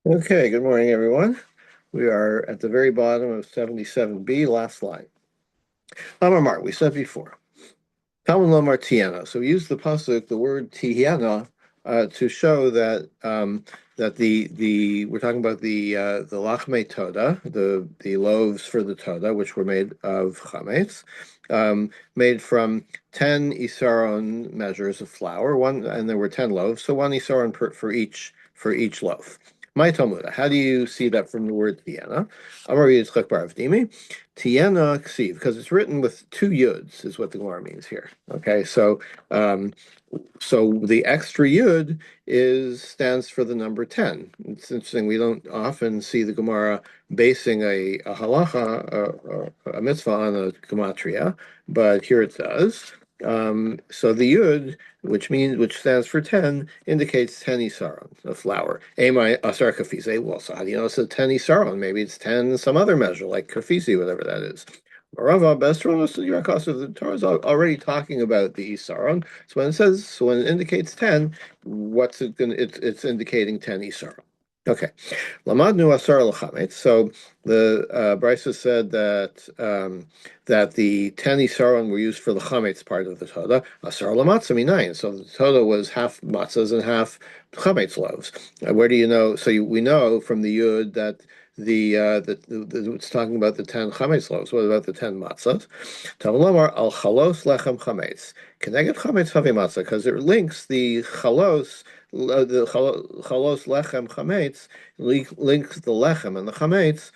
Okay, good morning, everyone. We are at the very bottom of 77b, last line. Amar Mar, we said before. Talmud Lomar Tiana. So we use the pasuk, the word Tiana, to show that that the we're talking about the lachmei toda, the loaves for the toda, which were made of chametz, made from 10 isaron measures of flour, one, and there were 10 loaves, so one isaron for each loaf. My Talmud, how do you see that from the word Tiana? Amar Yitzchak Bar Avdimi. Tiena Ksiv, because it's written with two yuds, is what the Gemara means here. Okay, um, so the extra yud stands for the number 10. It's interesting, we don't often see the Gemara basing a halacha, a mitzvah on a gematria, but here it does. So the yud, which stands for 10, indicates 10 isaron, a flour. Amai asar kafise. Well, so how do you know it's a 10 isaron? Maybe it's 10 some other measure, like kafisi, whatever that is. Rava Bestron, the Torah is already talking about the isaron. So when it indicates 10, what's it going? It's indicating 10 isaron. Okay. Lamadnu asar l'chametz. So the Brisa said that the 10 isaron were used for the chametz part of the toda. Asar lamatzah minayin. So the toda was half matzahs and half chametz loaves. Where do you know? We know from the yud that it's talking about the 10 chametz loaves. What about the 10 matzahs? Talmud al chalos lechem chametz. Connected chametz havi matzah, because it links the chalos chalos lechem chametz, links the lechem and the chametz,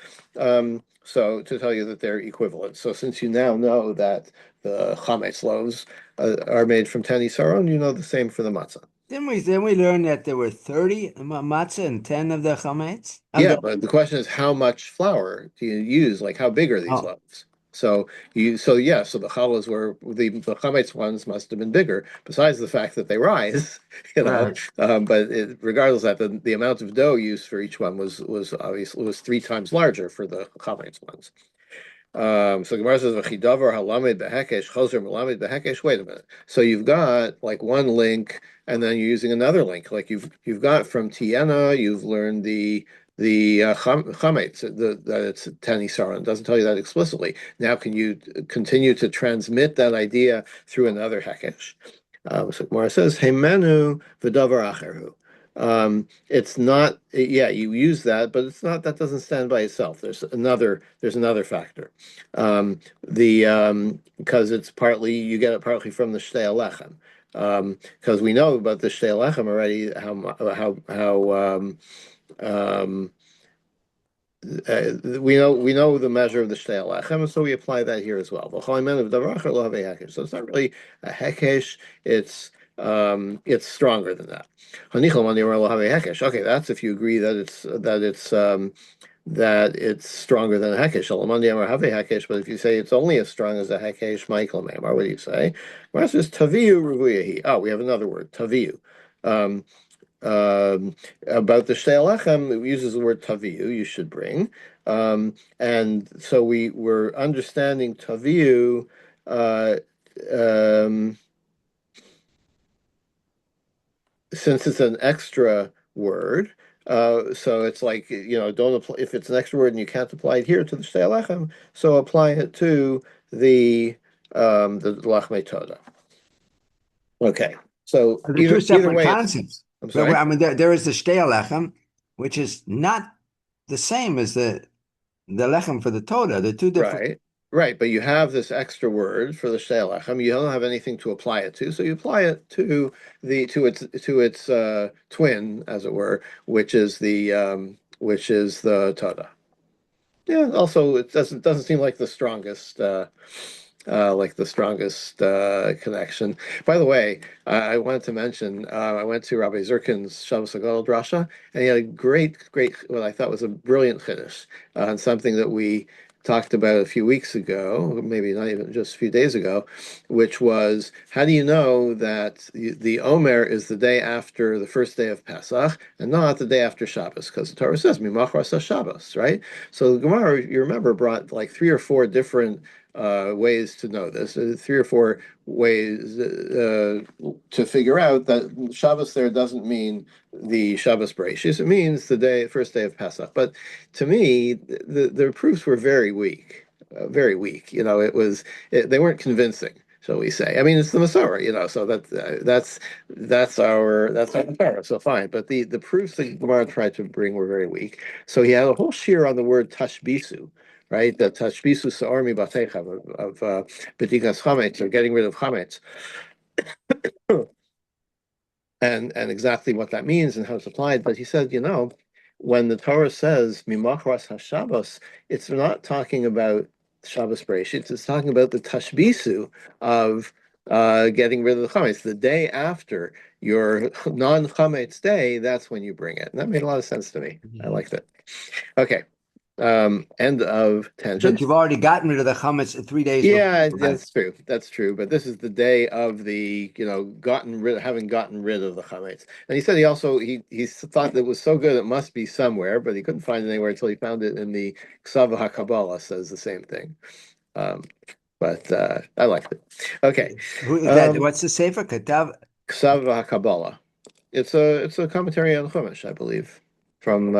so to tell you that they're equivalent. So since you now know that the chametz loaves are made from 10 isaron, you know the same for the matzah. Then we learn that there were 30 matzah and 10 of the chametz? Yeah, but the question is, how much flour do you use? Like, how big are these Oh, loaves? So the challahs were the chametz ones must have been bigger. Besides the fact that they rise, right. but regardless of that, the amount of dough used for each one was obviously was 3 times larger for the chametz ones. So Gemara says, "V'chidavar halamed behekesh chozer melamed behekesh." Wait a minute. So you've got like one link, and then you're using another link. Like you've got from Tiena, you've learned the chametz, that it's 10 isaron. It doesn't tell you that explicitly. Now, can you continue to transmit that idea through another hekesh? So Gemara says, "Heimenu v'davar acheru." It's not, yeah, you use that, but it's not, that doesn't stand by itself. There's another factor. Because you get it partly from the shtei alechem. Because we know about the shtei alechem already, um, we know the measure of the shtei alechem, so we apply that here as well. So it's not really a hekesh. It's stronger than that. Okay, that's if you agree that it's stronger than a hekesh. But if you say it's only as strong as a hekesh, Michael Mamar, what do you say? Well, says taviu ruvuyahi. Oh, we have another word, taviu. Um, about the shtei alechem, it uses the word taviu, you should bring. And so we were understanding taviu uh, um, since it's an extra word. So it's like, don't apply if it's an extra word and you can't apply it here to the shtei alechem, so apply it to the lachmei toda. Okay, so They're two either separate way, concepts. I'm But sorry. I mean, there is the shtei lechem, which is not the same as the lechem for the Torah. They're two different. Right, right. But you have this extra word for the shteilach. I mean, you don't have anything to apply it to, so you apply it to its twin, as it were, which is the Toda. Yeah. Also, it doesn't seem like the strongest connection. By the way, I wanted to mention I went to Rabbi Zirkin's Shabbos Agol Drasha, and he had a great, what I thought was a brilliant chiddush on something that we talked about a few weeks ago, maybe not even just a few days ago, which was, how do you know that the Omer is the day after the first day of Pesach and not the day after Shabbos? Because the Torah says Mimachras Shabbos, right? So the Gemara, you remember, brought like 3 or 4 different ways to know this, three or four ways to figure out that Shabbos there doesn't mean the Shabbos Bereishis. It means the first day of Pesach. But to me, the proofs were very weak, very weak. They weren't convincing, shall we say? I mean, it's the Masorah, so that's our Torah, so fine. But the proofs that Gemara tried to bring were very weak. So he had a whole shir on the word tashbisu, right? The tashbisu sa'armi batecha of bedikas chametz, or getting rid of chametz, and exactly what that means and how it's applied. But he said, when the Torah says mimachras hashabbos, it's not talking about Shabbos Bereshit. It's talking about the tashbisu of getting rid of the chametz. The day after your non-chametz day, that's when you bring it. And that made a lot of sense to me. I Mhm. liked it. Okay. End of But tangent. you've already gotten rid of the chametz 3 days before, Yeah, right? that's true. That's true. But this is the day of having gotten rid of the chametz. And he said he thought that it was so good it must be somewhere, but he couldn't find it anywhere until he found it in the Ksava HaKabbalah says the same thing. Um, but I liked it. Okay, Who is that? um, What's the Sefer Katav? Ksava HaKabbalah. It's a commentary on Chumash, I believe, from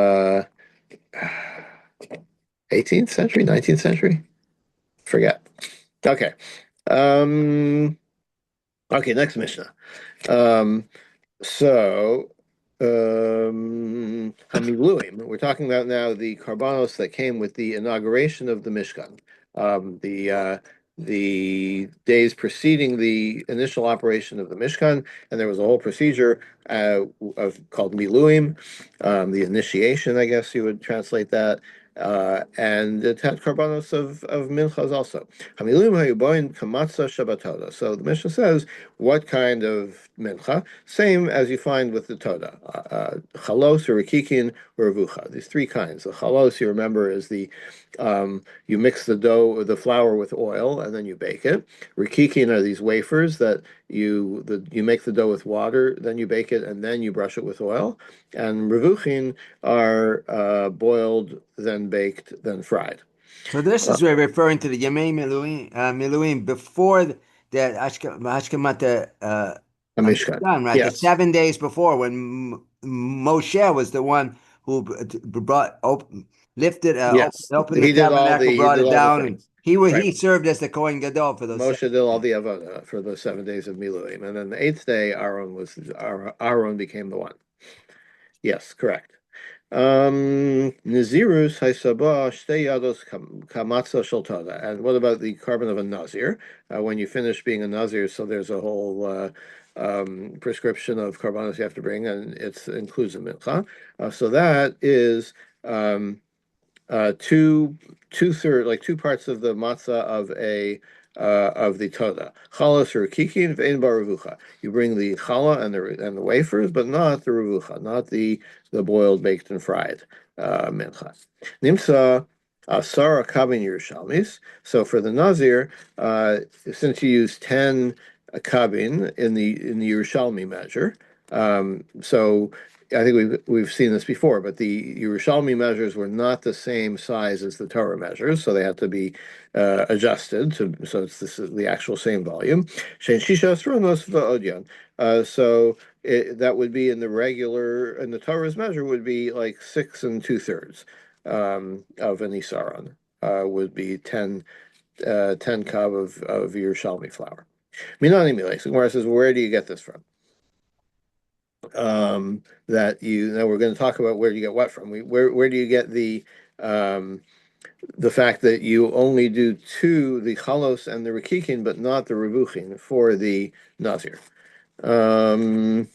18th century, 19th century. Forget. Okay. Um, okay, next Mishnah. Um, so, Hamiluim, we're talking about now the Karbanos that came with the inauguration of the Mishkan. The days preceding the initial operation of the Mishkan, and there was a whole procedure called Miluim, the initiation, I guess you would translate that. And it had karbanos of minchas also. Hamiluim hayuboin kamatza shabbatoda. So the Mishnah says, what kind of mincha? Same as you find with the Toda, chalos or rikikin or avucha. These three kinds. The chalos, you remember, is you mix the dough or the flour with oil and then you bake it. Rikikin are these wafers that you make the dough with water, then you bake it and then you brush it with oil. And revuchin are boiled, then baked, then fried. So this Uh, is referring to the Yemei Miluim before the Hashkamat a mishkan. Mishkan, right? The Yes. 7 days before, when Moshe was the one who brought lifted Yes. opened the He did all tabernacle, the he brought did it all the down, and things. he Right. served as the Kohen Gadol for those Moshe seven did all days. the avodah for the 7 days of Miluim, and then the eighth day, Aaron became the one. Yes, correct. Nazirus haisaba shtei yados kamatza shaltada. And what about the carbon of a nazir? When you finish being a nazir, so there's a whole prescription of carbonos you have to bring, and it includes a mincha. So that is um, two-third, like two parts of the matzah of the toda. Chalas or kikin ve'en baravucha. You bring the challah and the wafers, but not the ravucha, not the boiled, baked, and fried mincha. Nimsa asara kabin Yerushalmis. So for the nazir, since you use 10 kabin in the Yerushalmi measure, so I think we've seen this before, but the Yerushalmi measures were not the same size as the Torah measures, so they had to be adjusted so this is the actual same volume. Shein shisha asronos va'odyan. That would be in the Torah's measure would be like 6 and 2/3 of an isaron would be 10 kav of Yerushalmi flour. Minani milei. So Gemara says, where do you get this from? That you now we're going to talk about where do you get what from. Where do you get um, the fact that you only do the chalos and the rikikin, but not the revuchin for the nazir? Um,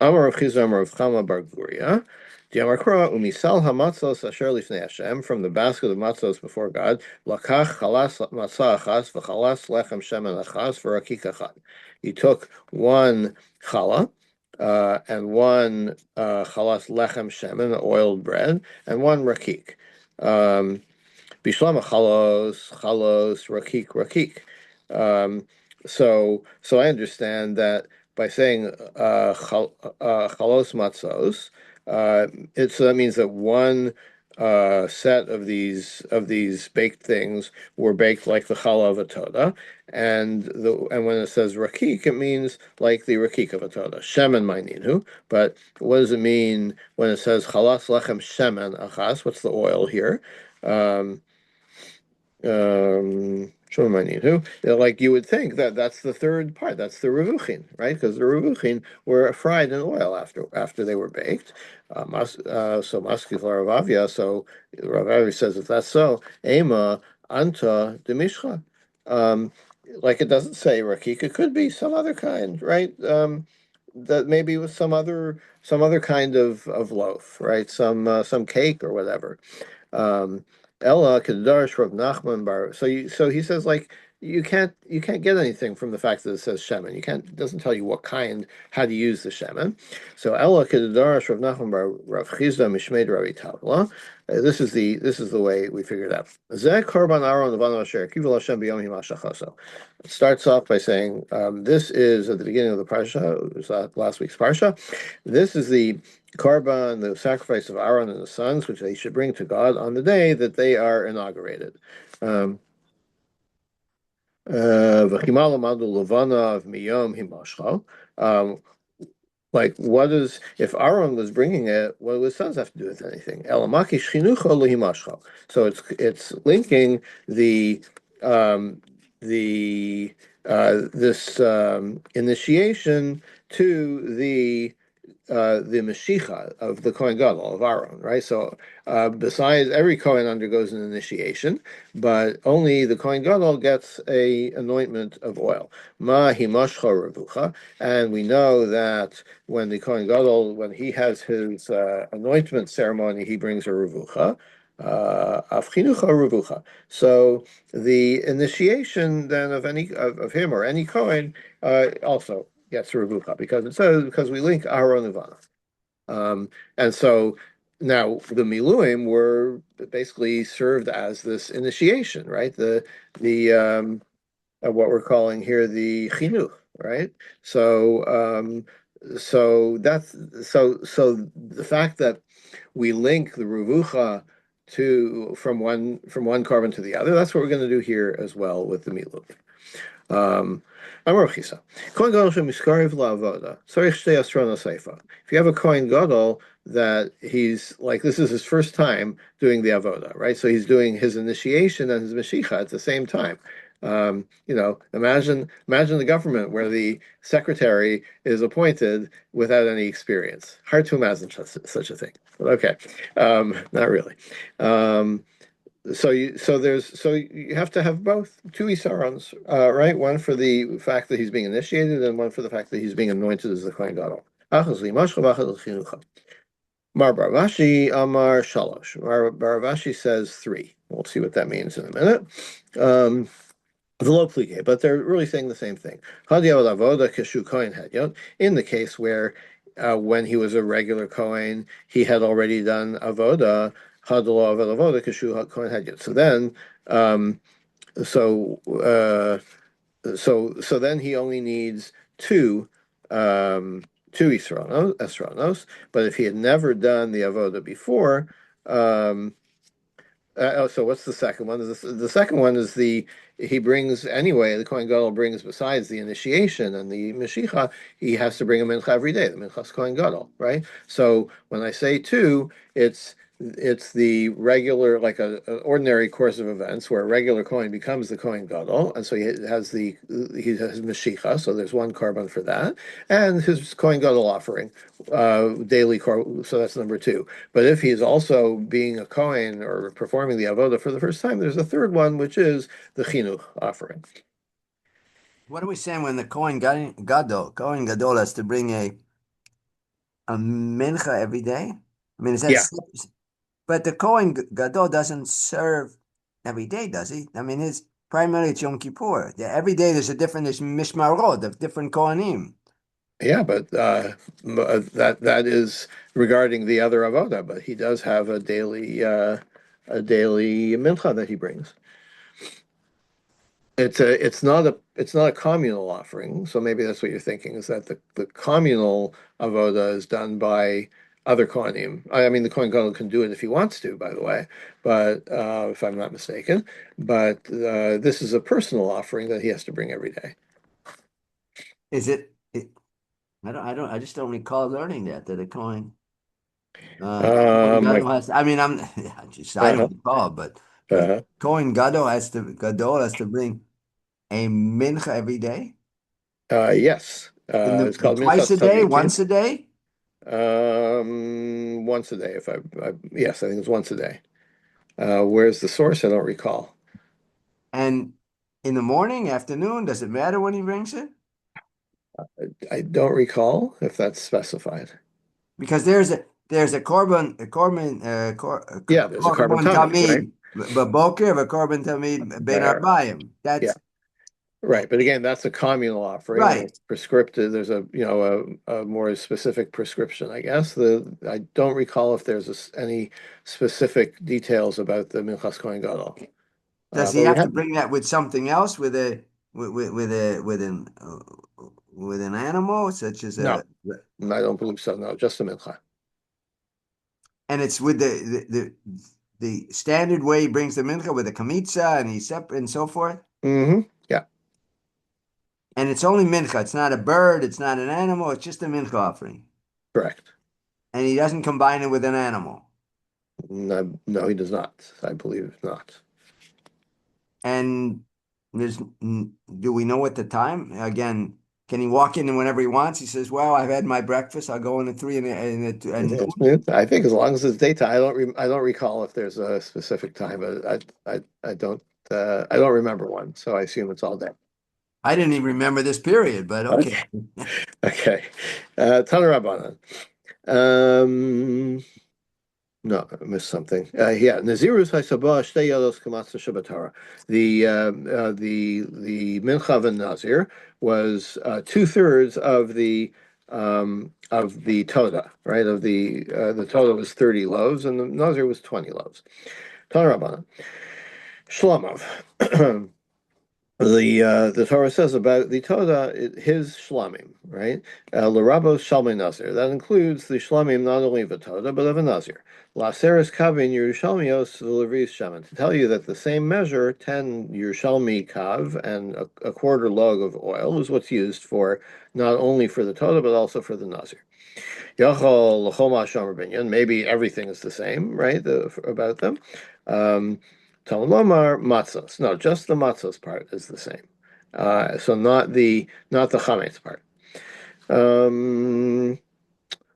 Amar Rav Chizda Amar Rav Chama Bar Guria. Diamar Kra umisal hamatzos asher lifnei Hashem, from the basket of matzos before God. Lakach chalas matzah achas v'chalas lechem shemen achas v'rakik achad. He took one challah and one chalas lechem shemen, oiled bread, and one rakik. Um, Bishlama chalos, rakik. Um, so I understand that by saying chalos matzos, that means that one set of these baked things were baked like the challah of a toda, and when it says rakik, it means like the rakik of a toda. Shemen ma'ninu, but what does it mean when it says chalas lechem shemen achas? What's the oil here? Um, Show my need who like you would think that that's the third part, that's the revuchin, right? Because the revuchin were fried in oil after they were baked. So maskif Rav Avia, so Rav Avia says if that's so, ema anta demishcha. um like it doesn't say rakik, it could be some other kind, right? That maybe with some other kind of loaf, right? Some cake or whatever. um, Ella Kedarish Rav Nachman Bar. So he says like you can't get anything from the fact that it says shemen. You can't, it doesn't tell you what kind, how to use the shemen. So Ella Kedarish Rav Nachman Bar Rav Chizda Mishmeid Ravi Tavla. This is the way we figured out. Zeh Korban Aaron Levano Asher Kivul Hashem B'Yom Himashachasa. It starts off by saying this is at the beginning of the parsha. It was last week's parsha. This is the Korban, the sacrifice of Aaron and the sons, which they should bring to God on the day that they are inaugurated. Um, V'chimala madu levana of miyom himashcha. Like, what is, if Aaron was bringing it, what do his sons have to do with anything? Elamaki shchinucha lehimashcha. So it's linking um, the this initiation to the Mashiach of the Kohen Gadol of Aaron, right? So besides, every Kohen undergoes an initiation, but only the Kohen Gadol gets a anointment of oil. Ma himashcha revucha, and we know that when the Kohen Gadol, when he has his anointment ceremony, he brings a revucha. Avchinucha revucha. So the initiation then of any of him or any Kohen also gets revucha because it says because we link Aaron Ivana. And so now the Miluim were basically served as this initiation, right? The what we're calling here the chinuch, right? So so the fact that we link the revucha to from one carbon to the other, that's what we're going to do here as well with the Miluim. Amar Chisa. Kohen Gadol shemiskariv la'avoda. Tzarich shtei asrona seifa. If you have a Kohen Gadol that he's like, this is his first time doing the avoda, right? So he's doing his initiation and his mashicha at the same time. Imagine the government where the secretary is appointed without any experience. Hard to imagine such a thing. But okay, not really. So you have to have both two isarons, right? One for the fact that he's being initiated, and one for the fact that he's being anointed as the Kohen Gadol. Mar Baravashi Amar Shalosh. Mar Baravashi says three. We'll see what that means in a minute. But they're really saying the same thing. In the case where when he was a regular Kohen, he had already done avoda. So then, so so then he only needs two esronos. But if he had never done the avoda before, um, so what's the second one? The second one is he brings anyway. The Kohen Gadol brings besides the initiation and the Mashiach, he has to bring a mincha every day. The minchas Kohen Gadol, right? So when I say two, it's the regular, like a ordinary course of events where a regular Kohen becomes the Kohen Gadol, and so he has Mashiach. So there's one carbon for that, and his Kohen Gadol offering, daily. So that's number two. But if he's also being a Kohen or performing the avoda for the first time, there's a third one, which is the chinuch offering. What are we saying when the Kohen Gadol has to bring a mincha every day? I mean, is that Yeah, but the Kohen Gadol doesn't serve every day, does he? I mean, his primarily it's Yom Kippur. Every day there's mishmarot of different Kohanim. yeah, but that is regarding the other avoda. But he does have a daily mincha that he brings. It's not a communal offering, so maybe that's what you're thinking, is that the communal avoda is done by other Kohanim. I mean, the Kohen Gadol can do it if he wants to, by the way, but if I'm not mistaken. But this is a personal offering that he has to bring every day. Is it? I just don't recall learning that a Kohen Like, Gadol has. I mean, I uh-huh, don't recall, but uh-huh. Kohen Gadol has to bring a mincha every day, Yes, in it's called twice Minchas a day, Tzadikim. once a day, Once a day, if yes, I think it's once a day. Where's the source? I don't recall. and in the morning, afternoon. Does it matter when he brings it? I don't recall if that's specified. Because there's Yeah, there's a carbon korban tummy, right? tamid b'boker, a korban tamid ben There. arbayim. Yeah, That's right. But again, that's a communal offering. right. There's prescriptive. There's a more specific prescription, I guess. I don't recall if there's any specific details about the Minchas Kohen Gadol. Does he But we have to have bring that with something else, with an animal, such as no, I don't believe so. No, just the Mincha. and it's with the standard way he brings the mincha with the kamitza and he's separate and so forth. Yeah, And it's only mincha. It's not a bird. It's not an animal. It's just a mincha offering. correct. And he doesn't combine it with an animal. No, no, he does not. I believe not. And do we know what the time? Again, can he walk in whenever he wants? He says, "Well, I've had my breakfast. I'll go in at three and noon." I think as long as it's daytime, I don't recall if there's a specific time, but I don't remember one, so I assume it's all day. I didn't even remember this period, but okay. Okay, okay. Tana Rabbanan. Um, no, I missed something. Yeah, Nazirus Haisabah Shtei Yados Kamatza Shabbatara. The Minchav and Nazir was two-thirds of the Toda, right? Of the Toda was 30 loaves, and the Nazir was 20 loaves. Tana Rabbanan. Shlomov. The Torah says about the Toda, his shlamim, right? L'rabos shalmei nazir. That includes the shlamim not only of a Toda but of a nazir. La'aseres kavin Yerushalmios v'levis shaman. To tell you that the same measure, 10 Yerushalmi kav and a quarter log of oil, is what's used for not only for the Toda but also for the nazir. Yachol l'choma shomer binyan. Maybe everything is the same, right? About them. Um, Talmud Lomar matzos. No, just the matzos part is the same. So not the chametz part. Um,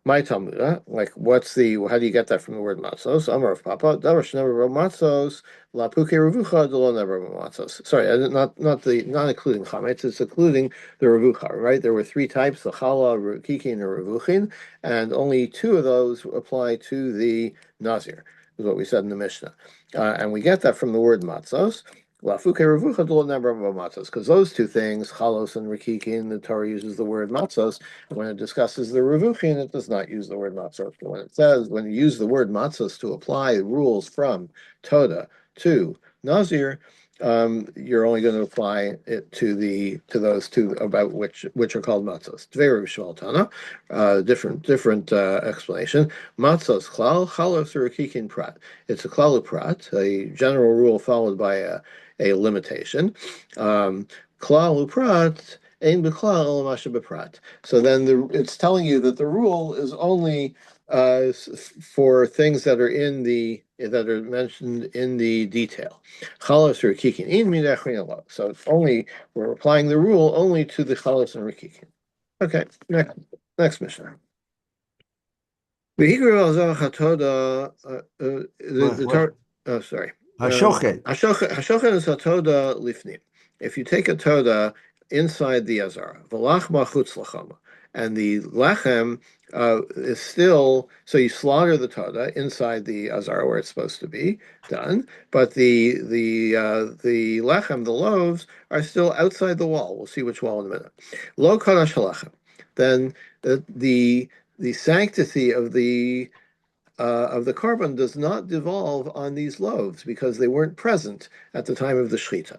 my Talmud, like how do you get that from the word matzos? Amar of Papa, Darash never wrote matzos, La Puke Revucha, Delo never wrote matzos. Sorry, not including chametz, it's including the revucha, right? There were three types, the challah, kikin, and revuchin, and only two of those apply to the nazir, is what we said in the Mishnah. And we get that from the word matzos. Lafuke revucha delo never wrote matzos, because those two things, chalos and rikikin, the Torah uses the word matzos. When it discusses the revuchin, it does not use the word matzos. When you use the word matzos to apply rules from Toda to Nazir, you're only going to apply it to those two about which are called matzos. Dveru shvaltana, different explanation. Matzos klal chalos urikikin prat. It's a klal prat, a general rule followed by a limitation. Klal prat. Ein b'klal ela masha b'prat. So then it's telling you that the rule is only for things that are mentioned in the detail. Chalos or kikin in midachin. So it's only we're applying the rule only to the chalos and rikikin. Okay, next mission. V'hikra al hatoda the What? Torah. Oh, sorry. Hashochet. Hashochet is hatoda lifnim. If you take a toda inside the azara, v'lachma chutz lachama, and the lechem is still, so you slaughter the toda inside the azara where it's supposed to be done, but the lechem, the loaves, are still outside the wall. We'll see which wall in a minute. Lo kadash halechem. Then the sanctity of the carbon does not devolve on these loaves because they weren't present at the time of the shechita.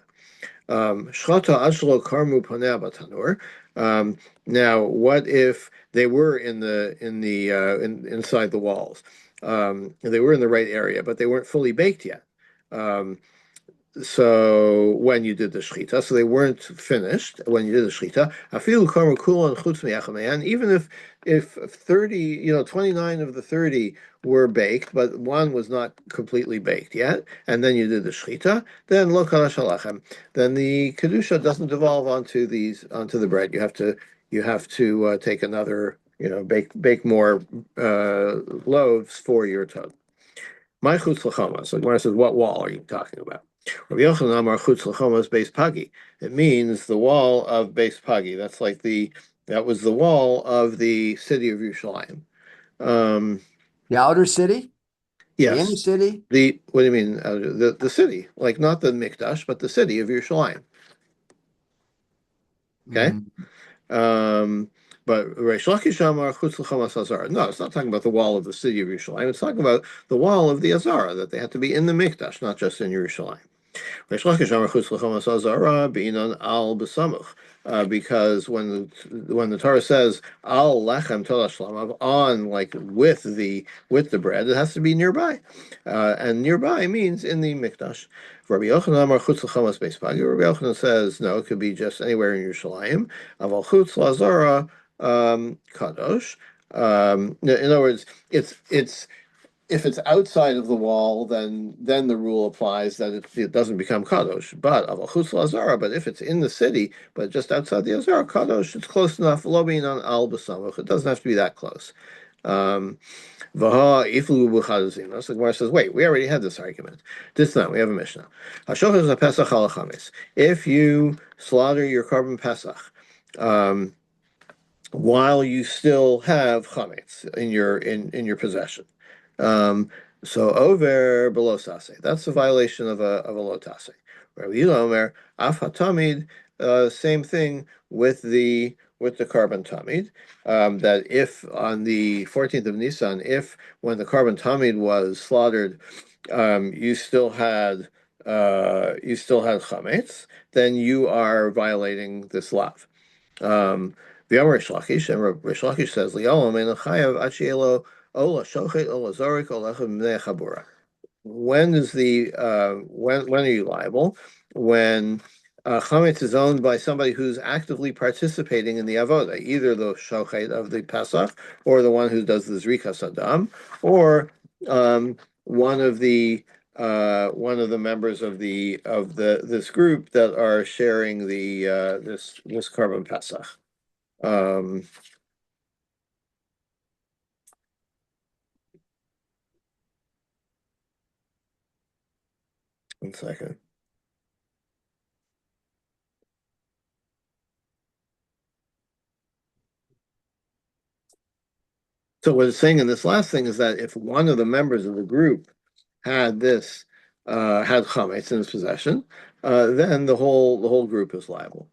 Shchata ashlo karmu paneh batanur. Now, what if they were inside the walls? They were in the right area, but they weren't fully baked yet. Um, so when you did the shechita, so they weren't finished when you did the shechita. Afilu kamer kulon chutz mi'achamayan. Even if 30, 29 of the 30 were baked, but one was not completely baked yet, and then you did the shechita, then lo kalash halachem. Then the kedusha doesn't devolve onto the bread. You have to take another, bake more loaves for your toast. My chutz l'chama. So Gemara says, what wall are you talking about? Rabbi Yochanan Amar chutz l'chama is Beis Pagi. It means the wall of Beis Pagi. That was the wall of the city of Yerushalayim. Um, The outer city, the inner yes. city. What do you mean? The city, like not the Mikdash, but the city of Yerushalayim. Okay. Mm. Um, but Reish Lakish Amar chutz l'chamas Azara. No, it's not talking about the wall of the city of Yerushalayim. It's talking about the wall of the Azara, that they had to be in the Mikdash, not just in Yerushalayim. Because when the Torah says al lechem tola on, like with the bread, it has to be nearby, and nearby means in the mikdash. Rabbi Yochanan Amar chutz l'chamas beis pagi. Rabbi Yochanan says no, it could be just anywhere in Yerushalayim. Aval chutz lazara kadosh. In other words, it's if it's outside of the wall, then the rule applies that it doesn't become kadosh. But of a chutz lazara, but if it's in the city, but just outside the azara, kadosh, it's close enough. Lobbying on al b'samach, it doesn't have to be that close. Vaha iflu b'chadazina. So the Gemara says, wait, we already had this argument. This time we have a mishnah. Hashochas is a pesach halachamis. If you slaughter your carbon pesach. While you still have chametz in your possession. Um, so over below sase, that's a violation of a low tase. Rabbi Yehuda Omer af hatamid, same thing with the carbon tamid. That if on the 14th of Nisan, if when the carbon tamid was slaughtered, you still had chametz, then you are violating this lav. The Amar Rish Lakish, and Rish Lakish says, "Li'olam ein chayav achielo ola shochet ola zorik ola b'nei chabura." When are you liable? When chametz is owned by somebody who's actively participating in the avoda, either the shochet of the Pesach or the one who does the zrikas adam, or one of the members of the this group that are sharing this carbon Pesach. Um, 1 second. So what it's saying in this last thing is that if one of the members of the group had chametz in his possession, then the whole group is liable.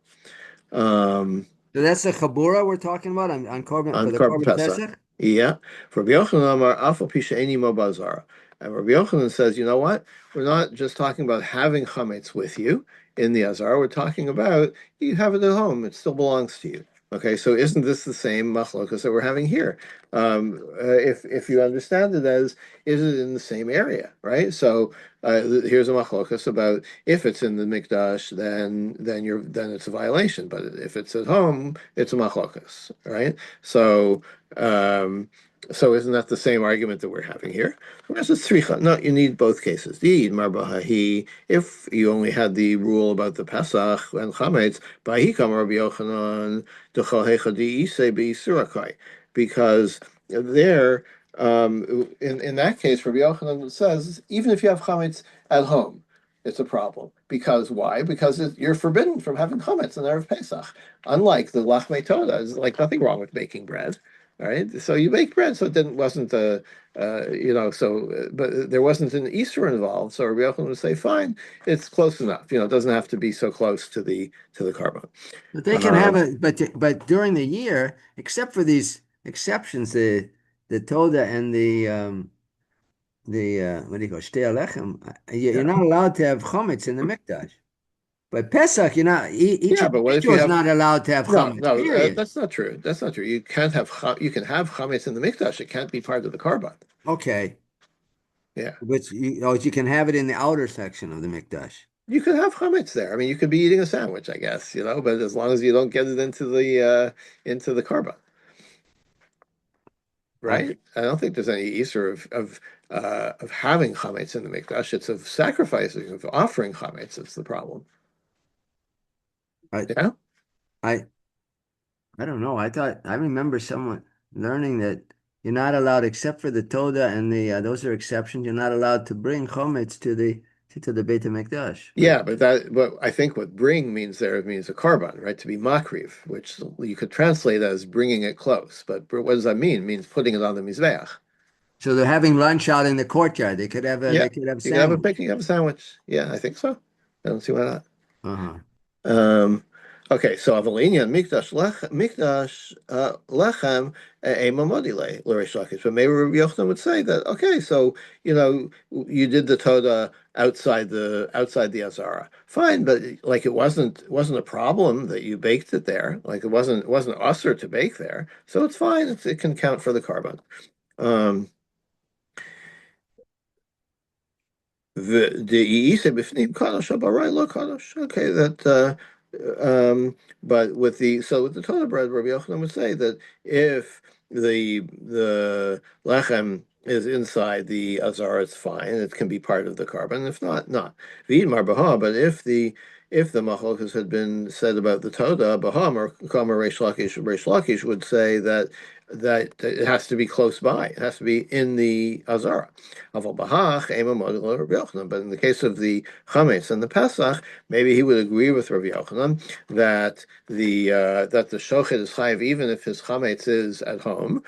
Um, So that's the chabura we're talking about on Korban for on the Korban Korban Pesach. Pesach. Yeah. For Rabbi Yochanan Amar Afal Pisha Eini Mo Bazara. And Rabbi Yochanan says, you know what? We're not just talking about having chametz with you in the Azar. We're talking about you have it at home. It still belongs to you. Okay, so isn't this the same machlokas that we're having here? If you understand it as, is it in the same area, right? So here's a machlokas about if it's in the mikdash, then it's a violation. But if it's at home, it's a machlokas, right? Um, so isn't that the same argument that we're having here? No, you need both cases. If you only had the rule about the Pesach and Chametz, because there, in that case, Rabbi Yochanan says, even if you have Chametz at home, it's a problem. Because why? Because you're forbidden from having Chametz in Erev Pesach. Unlike the Lachmei Toda, there's like nothing wrong with baking bread. All right, so you bake bread, so it didn't wasn't a but there wasn't an Easter involved. So Rabbi Yochanan would say, fine, it's close enough. It doesn't have to be so close to the carbon. But they can have Um, it, but during the year, except for these exceptions, the Toda and the what do you call Shtei Alechem, you're yeah. not allowed to have chametz in the mikdash. But Pesach, you're not, each Yeah, but what if individual you is have not allowed to have no, chametz, no, period. that's not true. That's not true. You can't have you can have chametz in the mikdash. It can't be part of the korban. Okay. Yeah, But you can have it in the outer section of the Mikdash. you could have chametz there. I mean, you could be eating a sandwich, I guess, but as long as you don't get it into the korban, I, right? I don't think there's any issur of having chametz in the mikdash. It's of sacrificing, of offering chametz. It's the problem. I, Yeah. I, I don't know. I remember someone learning that you're not allowed, except for the Toda and those are exceptions. You're not allowed to bring chametz to the Beit HaMikdash. But Yeah, but I think what bring means there means a korban, right? To be makriv, which you could translate as bringing it close. But what does that mean? It means putting it on the mizbeach. so they're having lunch out in the courtyard. Yeah, They could have you can have a sandwich. picnic, you have a sandwich. Yeah, I think so. I don't see why not. Uh-huh. Um, okay, so Avalinian Mikdash Lechem Ema Modile L'Reish Lakish. But maybe Rabbi Yochanan would say that okay, so you did the Toda outside the Azara, fine, but like it wasn't a problem that you baked it there. Like it wasn't usher to bake there, so it's fine. It can count for the carbon. Um, the Isa b'fnim kadosh abarai lo kadosh. Okay, but with the Torah bread, Rabbi Yochanan would say that if the lechem is inside the azar, it's fine. It can be part of the carbon. If not, not. V'idmar baha. But if the machlokas had been said about the Toda, Baham or Kama Reish Lakish would say that it has to be close by. It has to be in the azara. But in the case of the chametz and the Pesach, maybe he would agree with Rabbi Yochanan that the shochet is chayiv even if his chametz is at home,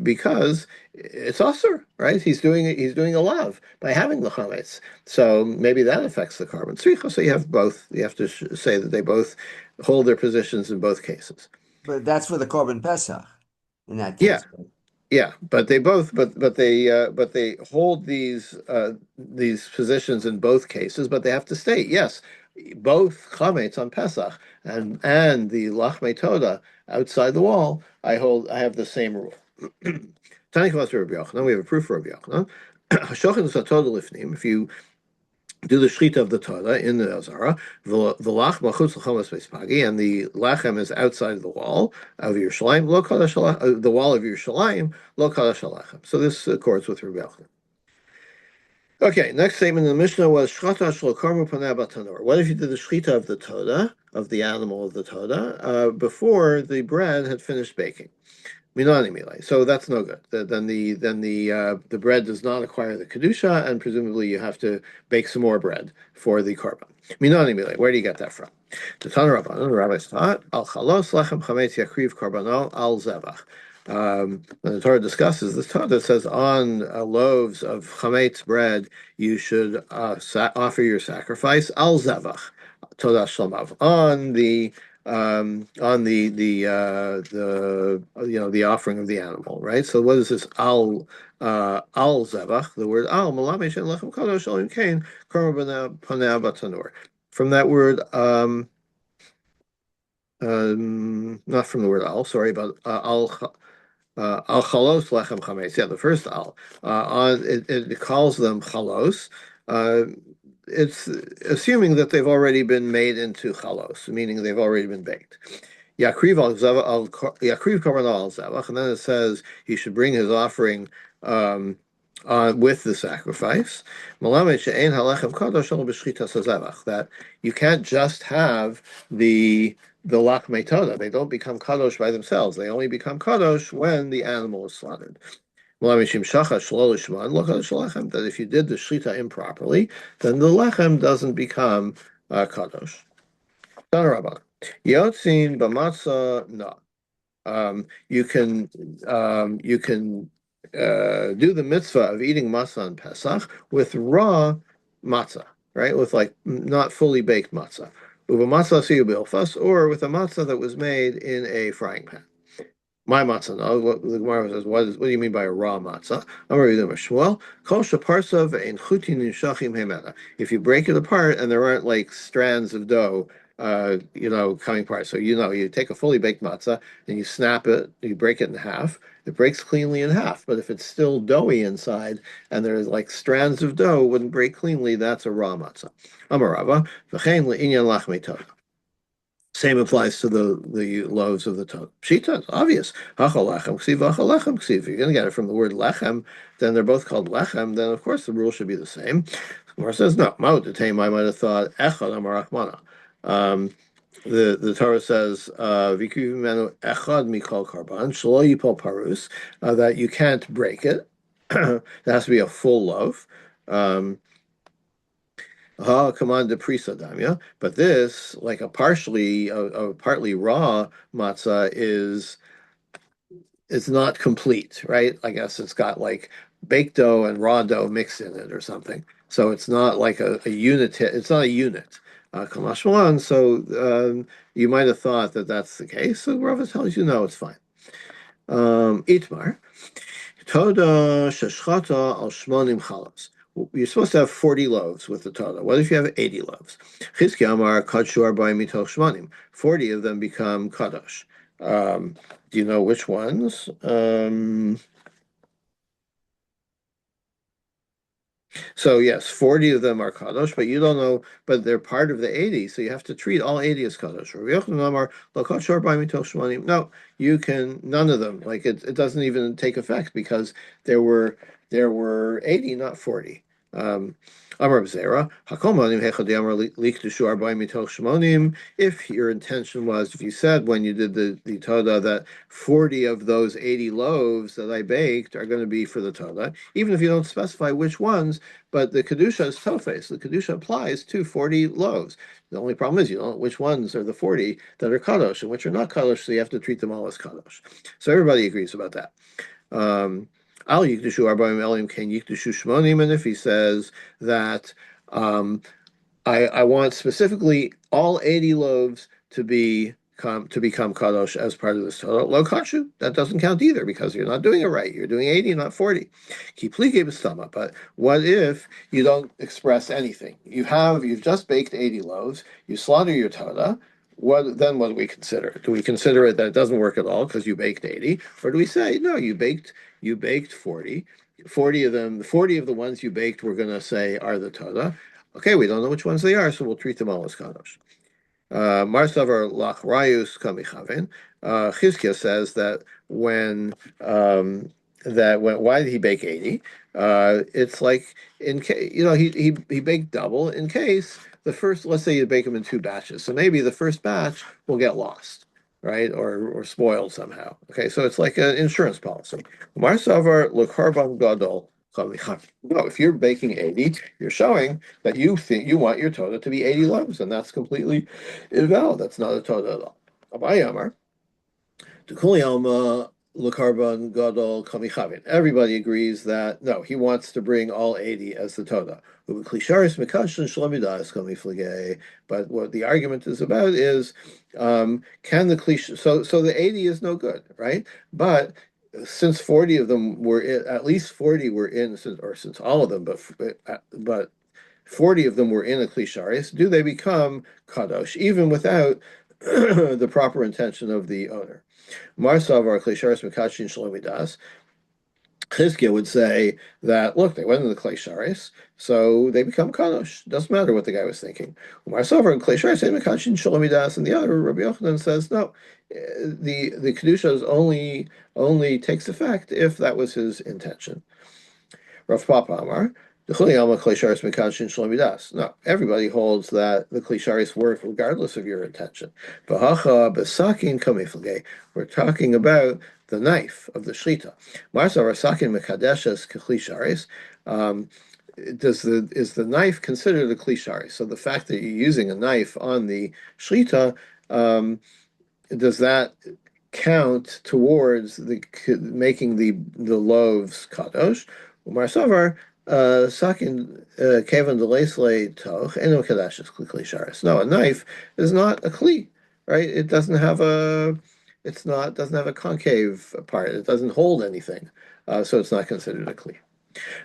because it's usher, right? He's doing a lav by having the chametz. So maybe that affects the carbon tzricha. So you have both. You have to say that they both hold their positions in both cases. But that's for the Korban Pesach in that Yeah, case. yeah, but they both, but they hold these positions in both cases. But they have to state yes, both chametz on Pesach and the lachmei toda outside the wall. I have the same rule. Tani kavas Rabbi Yochanan. We have a proof for Rabbi Yochanan. Hashochet is a toda lifnim. If you do the shechita of the Torah in the Azara, the lach machutz l'chomas beispagi, and the lachem is outside the wall of Yerushalayim, lo kadash the wall of Yerushalayim, lo kadash lachem. So this accords with Rebbe Yochanan. Okay, next statement in the Mishnah was shchata shlo karmu paneh batanor. What if you did the shechita of the Torah, of the animal of the Torah, before the bread had finished baking? Minani milei. So that's no good. Then the bread does not acquire the kedusha, and presumably you have to bake some more bread for the korban. Minani milei. Where do you get that from? The Tanur Rabbanan, the rabbis taught al chalos lechem chametz yakriv korbanol al zevach. When the Torah discusses this Torah that says on loaves of chametz bread you should offer your sacrifice al zevach, todah shlamav, on the offering of the animal, right? So what is this al zevach? The word al malamesh and lechem kadosh olim kain korban paneh batanur. From that word, not from the word al, sorry, but al chalos lechem chametz. Yeah, the first al. It calls them chalos. Uh, it's assuming that they've already been made into chalos, meaning they've already been baked. Yakriv korban al zevach, and then it says he should bring his offering with the sacrifice. Malamed she'ein halechem kadosh elo b'shchitas hazevach. That you can't just have the lachmei toda. They don't become kadosh by themselves. They only become kadosh when the animal is slaughtered. That if you did the shchita improperly, then the lechem doesn't become kadosh. Yotzin b'matzah no. You can do the mitzvah of eating matzah on Pesach with raw matzah, right? With like not fully baked matzah. Uva matzah siyu bilfas, or with a matzah that was made in a frying pan. My matzah. No, what the Gemara says, what do you mean by a raw matzah? Amar Yehuda Shmuel, kol sheparsav ein chutin nishachim hemela. If you break it apart and there aren't like strands of dough, coming apart. So you take a fully baked matzah and you snap it, you break it in half. It breaks cleanly in half. But if it's still doughy inside and there's like strands of dough, it wouldn't break cleanly. That's a raw matzah. Amar Rava, v'chein le'inyan lachmei tov. Same applies to the loaves of the Torah. Pshita, it's obvious. Hachal lechem ksiv, hachal lechem ksiv. If you're going to get it from the word lechem, then they're both called lechem. Then of course the rule should be the same. Gemara says no. Ma'od I might have thought echad amarachmana. Um, the Torah says v'kiv menu echad mikol karban shelo yipol parus, that you can't break it. It has to be a full loaf. Command de prisa, but this, like a partly raw matzah, is it's not complete, right? I guess it's got like baked dough and raw dough mixed in it or something. So it's not like a unit. It's not a unit. Kamashmalan. So you might have thought that that's the case. So Rava tells you no, it's fine. Itmar. Toda sheshchata al shmonim chalas. You're supposed to have 40 loaves with the Toda. What if you have 80 loaves? Chizki Amar kadshu arba'im mitoch shmonim. 40 of them become kadosh. Do you know which ones? So yes, 40 of them are kadosh, but you don't know, but they're part of the 80, so you have to treat all 80 as kadosh. No, you can none of them. Like it doesn't even take effect because there were 80, not 40. Amar B'Zera, Hakomanim Hechad Yamar Likdushu Arba'im Mitoch Shmonim. If your intention was, if you said when you did the Toda that 40 of those 80 loaves that I baked are going to be for the Toda, even if you don't specify which ones, but the Kedusha is Tofes. The Kedusha applies to 40 loaves. The only problem is you don't know which ones are the 40 that are Kadosh and which are not Kadosh, so you have to treat them all as Kadosh. So everybody agrees about that. Al Yikdushu Arba'im Elim Ken Yikdushu Shmonim, and if he says that I want specifically all 80 loaves to become kadosh as part of this total. Lo kashu, that doesn't count either because you're not doing it right. You're doing 80, not 40. But what if you don't express anything? You've just baked 80 loaves. You slaughter your Torah. What do we consider? Do we consider it that it doesn't work at all because you baked 80, or do we say no? You baked 40. 40 of them, 40 of the ones you baked, we're going to say are the Torah. Okay, we don't know which ones they are, so we'll treat them all as kadosh. Marsavar lachrayus kamichaven. Chizkiah says that why did he bake 80? It's like in case he baked double in case the first, let's say you bake them in two batches, so maybe the first batch will get lost, right, or spoiled somehow. Okay, so it's like an insurance policy. Marsavar lekarban gadol. No, if you're baking 80, you're showing that you think you want your Torah to be 80 loaves, and that's completely invalid. That's not a Torah at all. Abayamar, Tukuliyama Lakarban Gadol Kamichavin. Everybody agrees that no, he wants to bring all 80 as the Torah. But what the argument is about is can the cliche so the 80 is no good, right? But since 40 of them were in, at least 40 were in, since all of them, but 40 of them were in a klisharis, do they become kadosh even without the proper intention of the owner? Marsavar klisharis mekachin shalomidas. Chizkiah would say that look, they went into the klisharis, so they become kadosh. Doesn't matter what the guy was thinking. Marsavar and klisharis mekachin shalomidas, and the other Rabbi Yochanan says no. The kedusha is only takes effect if that was his intention. Rav Papa Amar, no, everybody holds that the klisharis work regardless of your intention. We're talking about the knife of the shlita. Is the knife considered a klisharis? So the fact that you're using a knife on the shlita, does that count towards making the loaves kadosh? Umar Savar, Sakin Kevan Delasley Toch, Eno Kadashis Kli Sharis. No, a knife is not a kli, right? It doesn't have it's not doesn't have a concave part. It doesn't hold anything, so it's not considered a kli.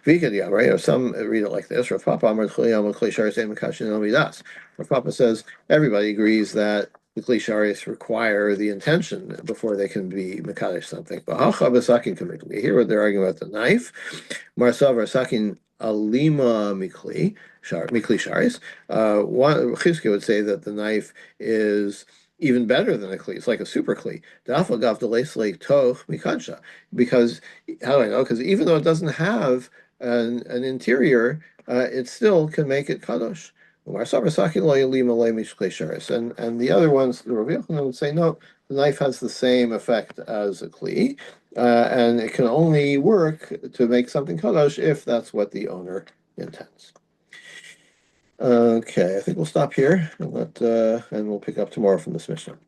Vikadia, right? Or some read it like this. Rav Papa Amar Kli Amar Kli Sharis Ein Mekashin El Midas. Rav Papa says everybody agrees that the Kli Sharis require the intention before they can be Mekadesh something. But Hacha B'Sakin Kamikli. Here what they're arguing about the knife. Marsav Sakin Alima Mikli Sharis. One Chizki would say that the knife is even better than a kli. It's like a super kli. Dafagav Delesle Toch Mikadsha. Because how do I know? Because even though it doesn't have an interior, it still can make it kadosh. And the other ones, the Rabbi Yochanan would say, no, the knife has the same effect as a kli, and it can only work to make something kadosh if that's what the owner intends. Okay, I think we'll stop here and we'll pick up tomorrow from this mission.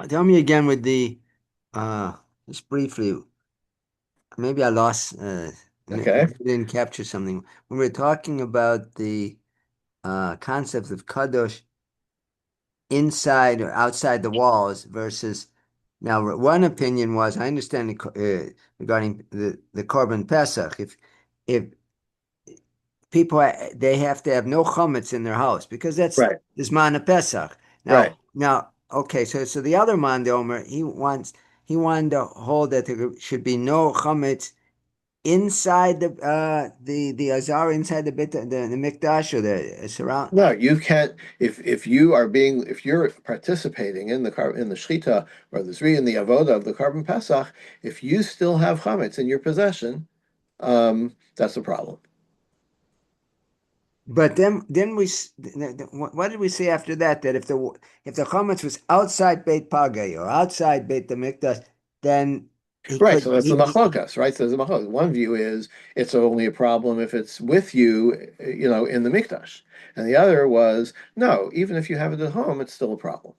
Tell me again with the just briefly, maybe I lost Okay, maybe I didn't capture something. When we're talking about the concept of kadosh inside or outside the walls versus now one opinion was I understand regarding the Korban Pesach if people they have to have no chametz in their house because that's right, this man Pesach. right. Now, okay, so the other man, the Omer, he wanted to hold that there should be no chametz inside the azar inside the mikdash or the surround. No, you can't. If you are being if you're participating in the shchita or the zri in the avoda of the carbon pesach, if you still have chametz in your possession, that's a problem. But then what did we say after that? That if the chametz was outside Beit Pagay or outside Beit the Mikdash, then he Right. could So that's the machlokas, right? So there's a machlokas. One view is it's only a problem if it's with you, in the mikdash, and the other was no, even if you have it at home, it's still a problem.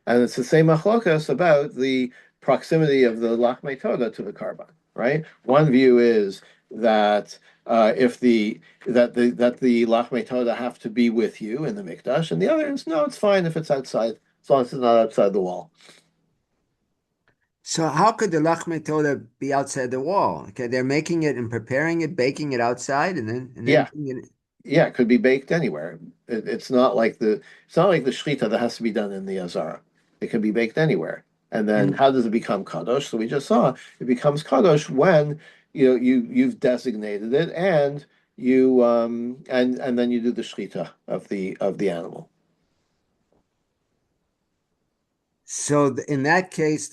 And it's the same machlokas about the proximity of the lachmei toda to the carbon, right? One view is that if the lachmei toda have to be with you in the mikdash, and the other is no, it's fine if it's outside, as long as it's not outside the wall. So how could the lachme toda be outside the wall? Okay, they're making it and preparing it, baking it outside, and then Yeah, putting it. yeah, it could be baked anywhere. It's not like the shechita that has to be done in the azara. It can be baked anywhere. And then And how does it become kadosh? So we just saw it becomes kadosh when you've designated it and and then you do the shechita of the animal. so in that case,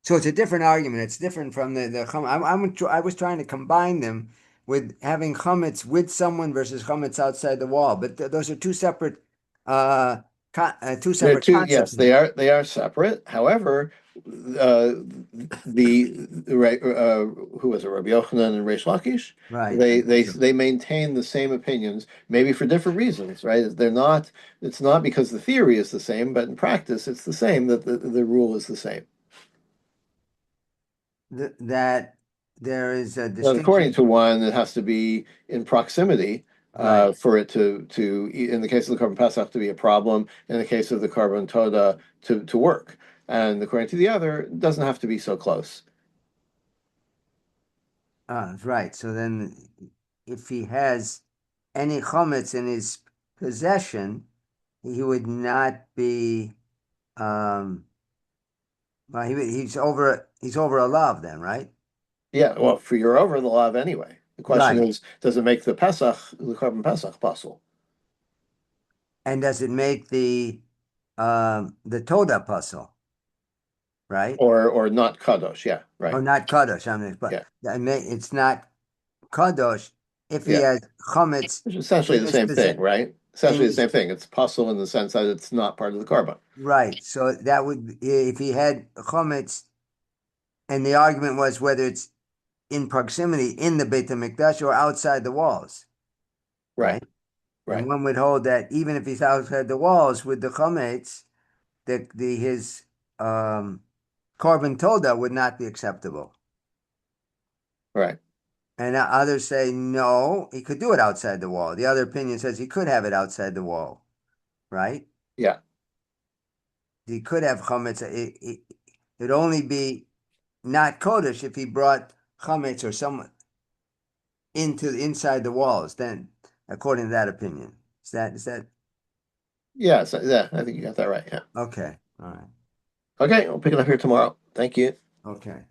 so it's a different argument. It's different from the chum. I was trying to combine them with having chametz with someone versus chametz outside the wall, but those are uh, two They're separate two, yes, concepts. they are separate. However, right, who was it, Rabbi Yochanan and Reish Lakish? Right, I They think they so. they maintain the same opinions, maybe for different reasons, right? They're not. It's not because the theory is the same, but in practice, it's the same. That the rule is the same. That there is a Now, according distinction. to one, it has to be in proximity Right. for it in the case of the carbon pasach, to be a problem. In the case of the carbon toda, to work. And according to the other, it doesn't have to be so close. Right. So then, if he has any chametz in his possession, he would not be. Um, well, he's over a love then, right? Yeah, well, for you're over the law anyway. The question Right. is, does it make the carbon pasach possible, And does it make the Toda puzzle, right? or not kadosh? Yeah, Or right. not Kadosh? I mean, but Yeah, it's not Kadosh if he yeah. has chametz It's essentially in the his same thing, possession. right? In Essentially the his same thing. It's possible in the sense that it's not part of the carbon. right. So that would if he had chametz, and the argument was whether it's in proximity in the Beit HaMikdash or outside the walls, Right, right? And right, one would hold that even if he's outside the walls with the chametz, that his um, korban toda would not be acceptable. right. And others say no, he could do it outside the wall. The other opinion says he could have it outside the wall, right? Yeah. he could have chametz. It'd only be not kodesh if he brought chametz or someone inside the walls. Then, according to that opinion, is that Yeah, so, yeah, I think you got that right. Yeah. okay? All right. Okay, we'll pick it up here tomorrow. Thank you. Okay.